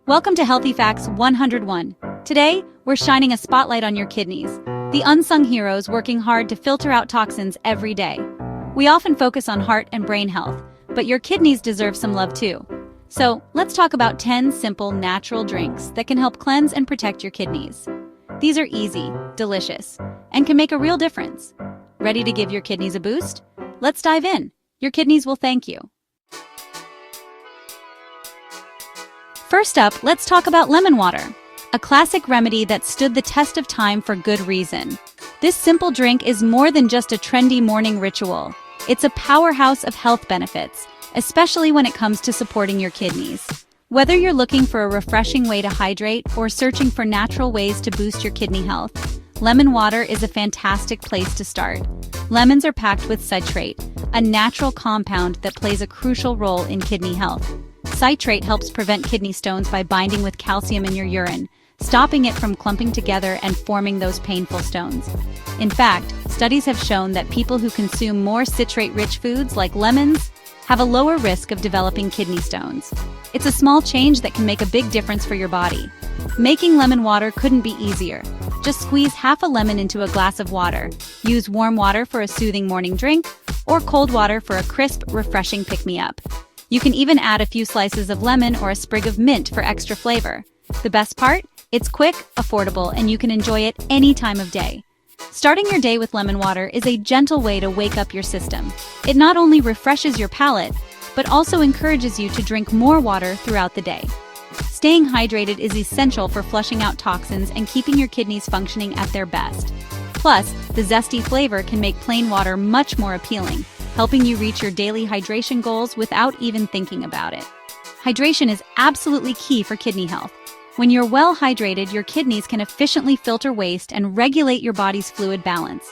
Welcome to Healthy Facts 101. Today, we're shining a spotlight on your kidneys, the unsung heroes working hard to filter out toxins every day. We often focus on heart and brain health, but your kidneys deserve some love too. So, let's talk about 10 simple natural drinks that can help cleanse and protect your kidneys. These are easy, delicious, and can make a real difference. Ready to give your kidneys a boost? Let's dive in. Your kidneys will thank you. First up, let's talk about lemon water, a classic remedy that stood the test of time for good reason. This simple drink is more than just a trendy morning ritual. It's a powerhouse of health benefits, especially when it comes to supporting your kidneys. Whether you're looking for a refreshing way to hydrate or searching for natural ways to boost your kidney health, lemon water is a fantastic place to start. Lemons are packed with citrate, a natural compound that plays a crucial role in kidney health. Citrate helps prevent kidney stones by binding with calcium in your urine, stopping it from clumping together and forming those painful stones. In fact, studies have shown that people who consume more citrate-rich foods like lemons have a lower risk of developing kidney stones. It's a small change that can make a big difference for your body. Making lemon water couldn't be easier. Just squeeze half a lemon into a glass of water. Use warm water for a soothing morning drink, or cold water for a crisp, refreshing pick-me-up. You can even add a few slices of lemon or a sprig of mint for extra flavor. The best part? It's quick, affordable, and you can enjoy it any time of day. Starting your day with lemon water is a gentle way to wake up your system. It not only refreshes your palate, but also encourages you to drink more water throughout the day. Staying hydrated is essential for flushing out toxins and keeping your kidneys functioning at their best. Plus, the zesty flavor can make plain water much more appealing, helping you reach your daily hydration goals without even thinking about it. Hydration is absolutely key for kidney health. When you're well hydrated, your kidneys can efficiently filter waste and regulate your body's fluid balance.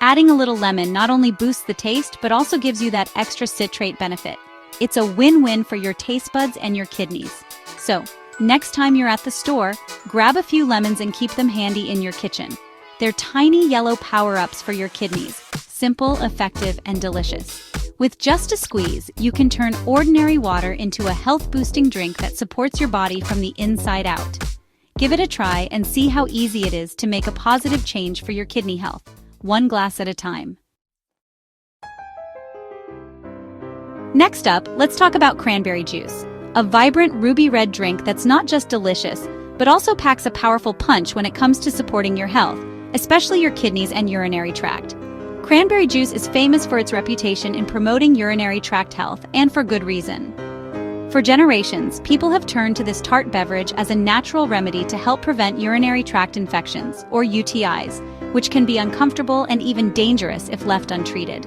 Adding a little lemon not only boosts the taste, but also gives you that extra citrate benefit. It's a win-win for your taste buds and your kidneys. So, next time you're at the store, grab a few lemons and keep them handy in your kitchen. They're tiny yellow power-ups for your kidneys. Simple, effective, and delicious. With just a squeeze, you can turn ordinary water into a health-boosting drink that supports your body from the inside out. Give it a try and see how easy it is to make a positive change for your kidney health, one glass at a time. Next up, let's talk about cranberry juice, a vibrant ruby red drink that's not just delicious, but also packs a powerful punch when it comes to supporting your health, especially your kidneys and urinary tract. Cranberry juice is famous for its reputation in promoting urinary tract health, and for good reason. For generations, people have turned to this tart beverage as a natural remedy to help prevent urinary tract infections, or UTIs, which can be uncomfortable and even dangerous if left untreated.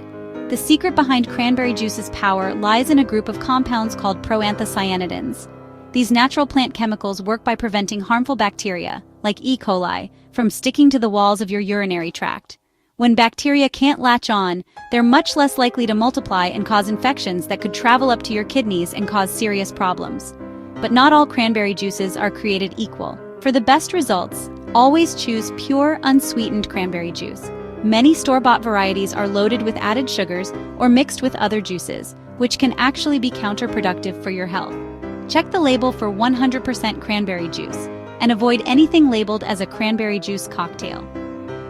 The secret behind cranberry juice's power lies in a group of compounds called proanthocyanidins. These natural plant chemicals work by preventing harmful bacteria, like E. coli, from sticking to the walls of your urinary tract. When bacteria can't latch on, they're much less likely to multiply and cause infections that could travel up to your kidneys and cause serious problems. But not all cranberry juices are created equal. For the best results, always choose pure, unsweetened cranberry juice. Many store-bought varieties are loaded with added sugars or mixed with other juices, which can actually be counterproductive for your health. Check the label for 100% cranberry juice, and avoid anything labeled as a cranberry juice cocktail.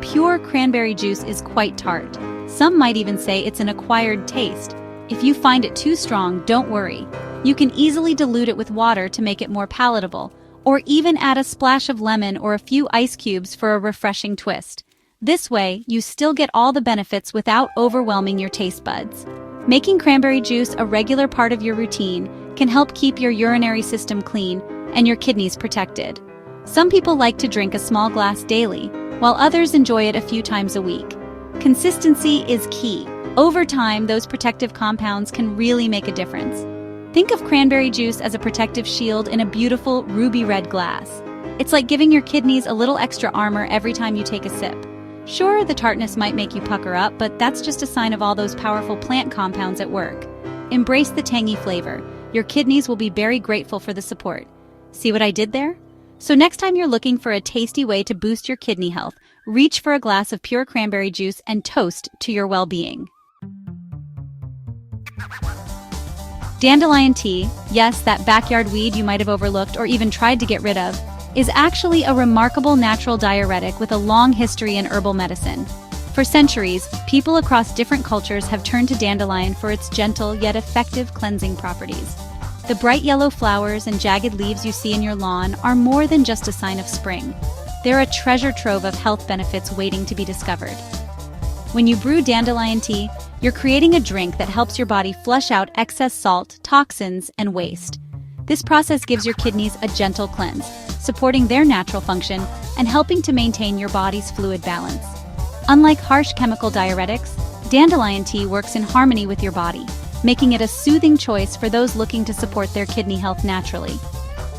Pure cranberry juice is quite tart. Some might even say it's an acquired taste. If you find it too strong, don't worry. You can easily dilute it with water to make it more palatable, or even add a splash of lemon or a few ice cubes for a refreshing twist. This way, you still get all the benefits without overwhelming your taste buds. Making cranberry juice a regular part of your routine can help keep your urinary system clean and your kidneys protected. Some people like to drink a small glass daily, while others enjoy it a few times a week. Consistency is key. Over time, those protective compounds can really make a difference. Think of cranberry juice as a protective shield in a beautiful ruby red glass. It's like giving your kidneys a little extra armor every time you take a sip. Sure, the tartness might make you pucker up, but that's just a sign of all those powerful plant compounds at work. Embrace the tangy flavor. Your kidneys will be very grateful for the support. See what I did there? So next time you're looking for a tasty way to boost your kidney health, reach for a glass of pure cranberry juice and toast to your well-being. Dandelion tea, yes, that backyard weed you might have overlooked or even tried to get rid of, is actually a remarkable natural diuretic with a long history in herbal medicine. For centuries, people across different cultures have turned to dandelion for its gentle yet effective cleansing properties. The bright yellow flowers and jagged leaves you see in your lawn are more than just a sign of spring. They're a treasure trove of health benefits waiting to be discovered. When you brew dandelion tea, you're creating a drink that helps your body flush out excess salt, toxins, and waste. This process gives your kidneys a gentle cleanse, supporting their natural function and helping to maintain your body's fluid balance. Unlike harsh chemical diuretics, dandelion tea works in harmony with your body, making it a soothing choice for those looking to support their kidney health naturally.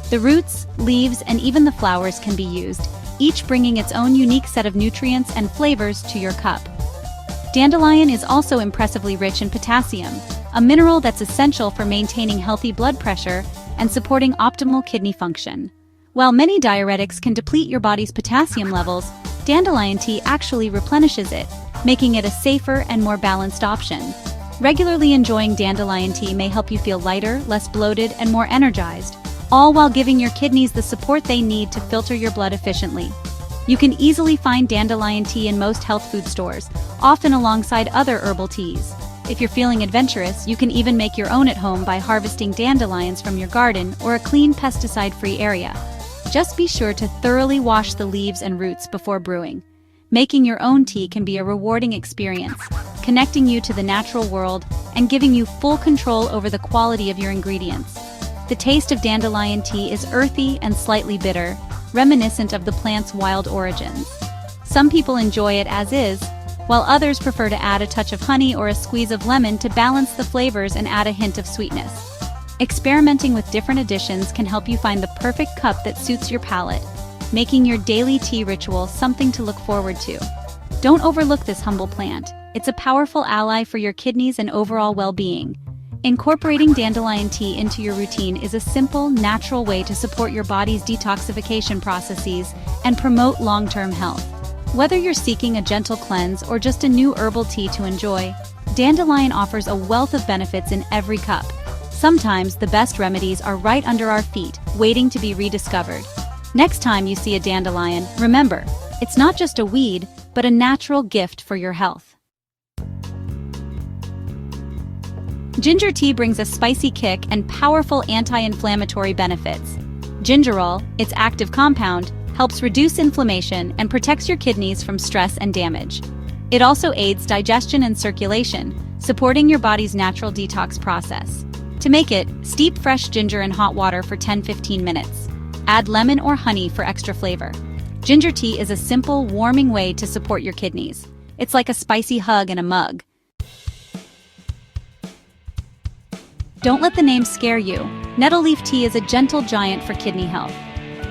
The roots, leaves, and even the flowers can be used, each bringing its own unique set of nutrients and flavors to your cup. Dandelion is also impressively rich in potassium, a mineral that's essential for maintaining healthy blood pressure and supporting optimal kidney function. While many diuretics can deplete your body's potassium levels, dandelion tea actually replenishes it, making it a safer and more balanced option. Regularly enjoying dandelion tea may help you feel lighter, less bloated, and more energized, all while giving your kidneys the support they need to filter your blood efficiently. You can easily find dandelion tea in most health food stores, often alongside other herbal teas. If you're feeling adventurous, you can even make your own at home by harvesting dandelions from your garden or a clean pesticide-free area. Just be sure to thoroughly wash the leaves and roots before brewing. Making your own tea can be a rewarding experience, connecting you to the natural world and giving you full control over the quality of your ingredients. The taste of dandelion tea is earthy and slightly bitter, reminiscent of the plant's wild origins. Some people enjoy it as is, while others prefer to add a touch of honey or a squeeze of lemon to balance the flavors and add a hint of sweetness. Experimenting with different additions can help you find the perfect cup that suits your palate, making your daily tea ritual something to look forward to. Don't overlook this humble plant. It's a powerful ally for your kidneys and overall well-being. Incorporating dandelion tea into your routine is a simple, natural way to support your body's detoxification processes and promote long-term health. Whether you're seeking a gentle cleanse or just a new herbal tea to enjoy, dandelion offers a wealth of benefits in every cup. Sometimes the best remedies are right under our feet, waiting to be rediscovered. Next time you see a dandelion, remember, it's not just a weed, but a natural gift for your health. Ginger tea brings a spicy kick and powerful anti-inflammatory benefits. Gingerol, its active compound, helps reduce inflammation and protects your kidneys from stress and damage. It also aids digestion and circulation, supporting your body's natural detox process. To make it, steep fresh ginger in hot water for 10-15 minutes. Add lemon or honey for extra flavor. Ginger tea is a simple, warming way to support your kidneys. It's like a spicy hug in a mug. Don't let the name scare you. Nettle leaf tea is a gentle giant for kidney health.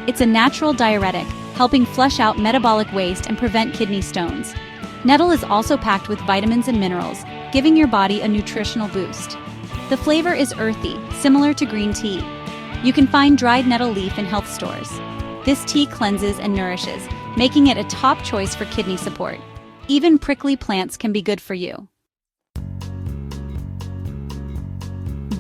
It's a natural diuretic, helping flush out metabolic waste and prevent kidney stones. Nettle is also packed with vitamins and minerals, giving your body a nutritional boost. The flavor is earthy, similar to green tea. You can find dried nettle leaf in health stores. This tea cleanses and nourishes, making it a top choice for kidney support. Even prickly plants can be good for you.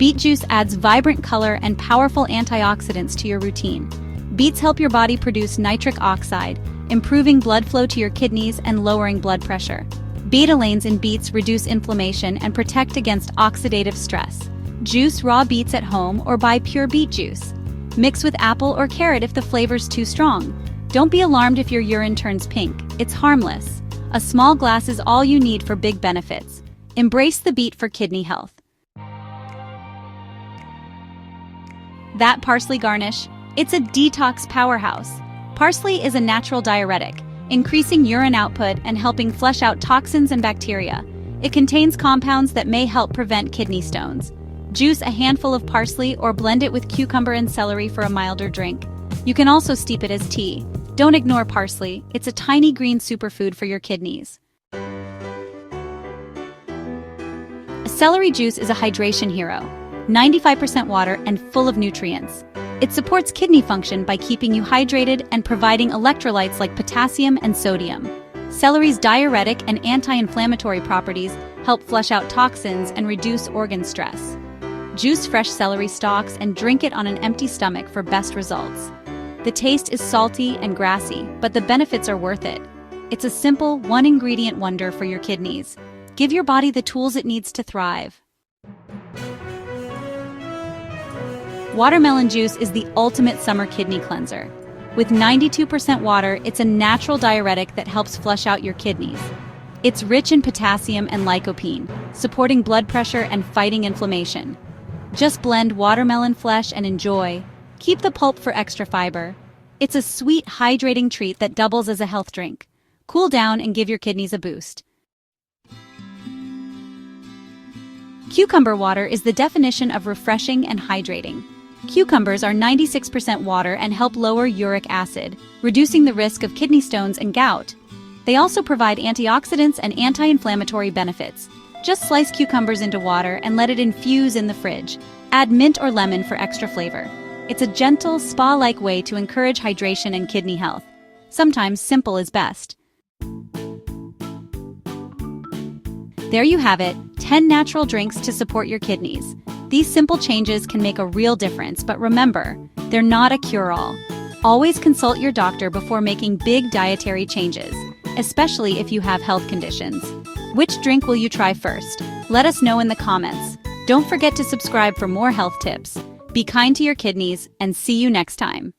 Beet juice adds vibrant color and powerful antioxidants to your routine. Beets help your body produce nitric oxide, improving blood flow to your kidneys and lowering blood pressure. Betalains in beets reduce inflammation and protect against oxidative stress. Juice raw beets at home or buy pure beet juice. Mix with apple or carrot if the flavor's too strong. Don't be alarmed if your urine turns pink. It's harmless. A small glass is all you need for big benefits. Embrace the beet for kidney health. That parsley garnish, it's a detox powerhouse. Parsley is a natural diuretic, increasing urine output and helping flush out toxins and bacteria. It contains compounds that may help prevent kidney stones. Juice a handful of parsley or blend it with cucumber and celery for a milder drink. You can also steep it as tea. Don't ignore parsley, it's a tiny green superfood for your kidneys. Celery juice is a hydration hero. 95% water and full of nutrients. It supports kidney function by keeping you hydrated and providing electrolytes like potassium and sodium. Celery's diuretic and anti-inflammatory properties help flush out toxins and reduce organ stress. Juice fresh celery stalks and drink it on an empty stomach for best results. The taste is salty and grassy, but the benefits are worth it. It's a simple, one-ingredient wonder for your kidneys. Give your body the tools it needs to thrive. Watermelon juice is the ultimate summer kidney cleanser. With 92% water, it's a natural diuretic that helps flush out your kidneys. It's rich in potassium and lycopene, supporting blood pressure and fighting inflammation. Just blend watermelon flesh and enjoy. Keep the pulp for extra fiber. It's a sweet, hydrating treat that doubles as a health drink. Cool down and give your kidneys a boost. Cucumber water is the definition of refreshing and hydrating. Cucumbers are 96% water and help lower uric acid, reducing the risk of kidney stones and gout. They also provide antioxidants and anti-inflammatory benefits. Just slice cucumbers into water and let it infuse in the fridge. Add mint or lemon for extra flavor. It's a gentle, spa-like way to encourage hydration and kidney health. Sometimes simple is best. There you have it, 10 natural drinks to support your kidneys. These simple changes can make a real difference, but remember, they're not a cure-all. Always consult your doctor before making big dietary changes, especially if you have health conditions. Which drink will you try first? Let us know in the comments. Don't forget to subscribe for more health tips. Be kind to your kidneys, and see you next time.